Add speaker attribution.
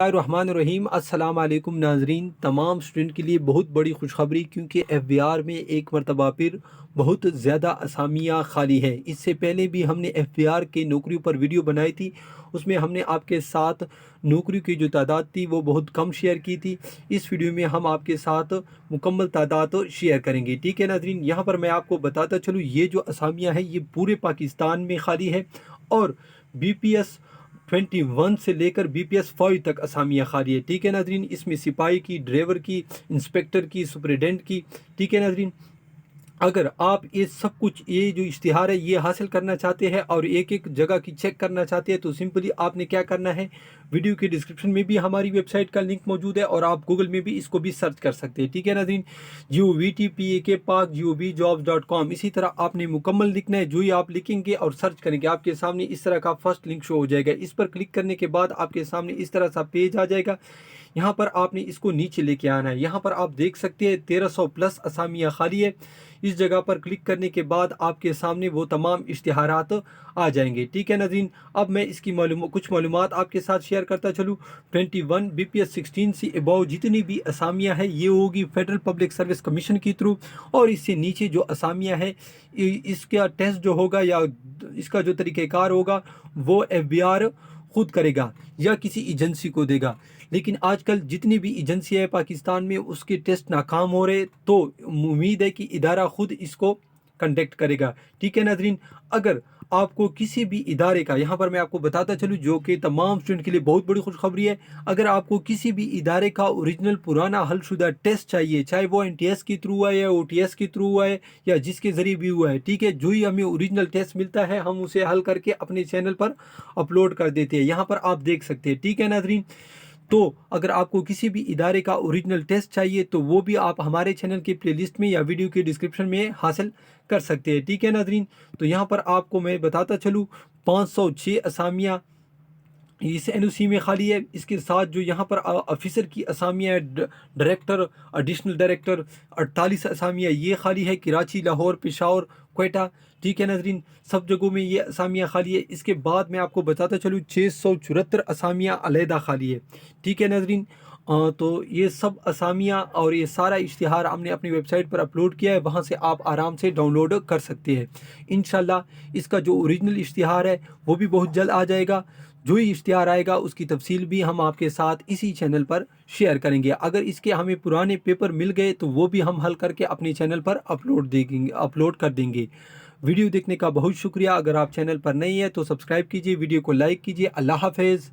Speaker 1: الرحمن الرحیم السلام علیکم ناظرین، تمام اسٹوڈنٹ کے لیے بہت بڑی خوشخبری، کیونکہ ایف بی آر میں ایک مرتبہ پھر بہت زیادہ اسامیاں خالی ہیں۔ اس سے پہلے بھی ہم نے ایف بی آر کے نوکریوں پر ویڈیو بنائی تھی، اس میں ہم نے آپ کے ساتھ نوکریوں کی جو تعداد تھی وہ بہت کم شیئر کی تھی۔ اس ویڈیو میں ہم آپ کے ساتھ مکمل تعداد شیئر کریں گے، ٹھیک ہے ناظرین۔ یہاں پر میں آپ کو بتاتا چلوں، یہ جو اسامیاں ہیں یہ پورے پاکستان میں خالی ہے، اور بی پی ایس 21 سے لے کر بی پی ایس 5 تک اسامیاں خالی ہے، ٹھیک ہے ناظرین۔ اس میں سپاہی کی، ڈرائیور کی، انسپیکٹر کی، سپرنٹینڈنٹ کی، ٹھیک ہے ناظرین۔ اگر آپ یہ سب کچھ، یہ جو اشتہار ہے یہ حاصل کرنا چاہتے ہیں اور ایک ایک جگہ کی چیک کرنا چاہتے ہیں، تو سمپلی آپ نے کیا کرنا ہے، ویڈیو کی ڈسکرپشن میں بھی ہماری ویب سائٹ کا لنک موجود ہے، اور آپ گوگل میں بھی اس کو بھی سرچ کر سکتے ہیں، ٹھیک ہے ناظرین۔ GOVTPAK-PAK-JOBjobs.com، اسی طرح آپ نے مکمل لکھنا ہے۔ جو ہی آپ لکھیں گے اور سرچ کریں گے، آپ کے سامنے اس طرح کا فرسٹ لنک شو ہو جائے گا۔ اس پر کلک کرنے کے بعد آپ کے سامنے اس طرح سا پیج آ جائے گا۔ یہاں پر آپ نے اس کو نیچے لے کے آنا ہے۔ یہاں پر آپ دیکھ سکتے ہیں 1300 پلس اسامیاں خالی ہے۔ اس جگہ پر کلک کرنے کے بعد آپ کے سامنے وہ تمام اشتہارات آ جائیں گے، ٹھیک ہے ناظرین۔ اب میں اس کی کچھ معلومات آپ کے ساتھ شیئر کرتا چلوں۔ 21 بی پی ایس 16 سے اباؤ جتنی بھی اسامیاں ہیں یہ ہوگی فیڈرل پبلک سروس کمیشن کی تھرو، اور اس سے نیچے جو اسامیاں ہیں اس کا ٹیسٹ جو ہوگا یا اس کا جو طریقہ کار ہوگا وہ ایف بی آر خود کرے گا یا کسی ایجنسی کو دے گا۔ لیکن آج کل جتنی بھی ایجنسی ہے پاکستان میں اس کے ٹیسٹ ناکام ہو رہے، تو امید ہے کہ ادارہ خود اس کو کنڈکٹ کرے گا، ٹھیک ہے ناظرین۔ اگر آپ کو کسی بھی ادارے کا، یہاں پر میں آپ کو بتاتا چلوں جو کہ تمام اسٹوڈنٹ کے لیے بہت بڑی خوشخبری ہے، اگر آپ کو کسی بھی ادارے کا اوریجنل پرانا حل شدہ ٹیسٹ چاہیے، چاہے وہ این ٹی ایس کے تھرو ہوا ہے یا او ٹی ایس کے تھرو ہوا ہے یا جس کے ذریعے بھی ہوا ہے، ٹھیک ہے، جو ہی ہمیں اوریجنل ٹیسٹ ملتا ہے ہم اسے حل کر کے اپنے چینل پر اپلوڈ کر دیتے ہیں۔ یہاں پر آپ دیکھ سکتے ہیں، ٹھیک ہے ناظرین۔ تو اگر آپ کو کسی بھی ادارے کا اوریجنل ٹیسٹ چاہیے تو وہ بھی آپ ہمارے چینل کے پلے لسٹ میں یا ویڈیو کے ڈسکرپشن میں حاصل کر سکتے ہیں، ٹھیک ہے ناظرین۔ تو یہاں پر آپ کو میں بتاتا چلوں 506 اسامیاں اس این او سی میں خالی ہے۔ اس کے ساتھ جو یہاں پر آفیسر کی اسامیاں، ڈائریکٹر، ایڈیشنل ڈائریکٹر، 48 اسامیاں یہ خالی ہے، کراچی، لاہور، پشاور، کوئٹہ، ٹھیک ہے ناظرین، سب جگہوں میں یہ اسامیاں خالی ہے۔ اس کے بعد میں آپ کو بتاتا چلوں 674 اسامیاں علیحدہ خالی ہے، ٹھیک ہے ناظرین۔ تو یہ سب اسامیاں اور یہ سارا اشتہار ہم نے اپنی ویب سائٹ پر اپلوڈ کیا ہے، وہاں سے آپ آرام سے ڈاؤن لوڈ کر سکتے ہیں۔ انشاءاللہ اس کا جو اوریجنل اشتہار ہے وہ بھی بہت جلد آ جائے گا۔ جو ہی اشتہار آئے گا اس کی تفصیل بھی ہم آپ کے ساتھ اسی چینل پر شیئر کریں گے۔ اگر اس کے ہمیں پرانے پیپر مل گئے تو وہ بھی ہم حل کر کے اپنے چینل پر اپلوڈ کر دیں گے۔ ویڈیو دیکھنے کا بہت شکریہ۔ اگر آپ چینل پر نہیں ہیں تو سبسکرائب کیجیے، ویڈیو کو لائک کیجیے۔ اللہ حافظ۔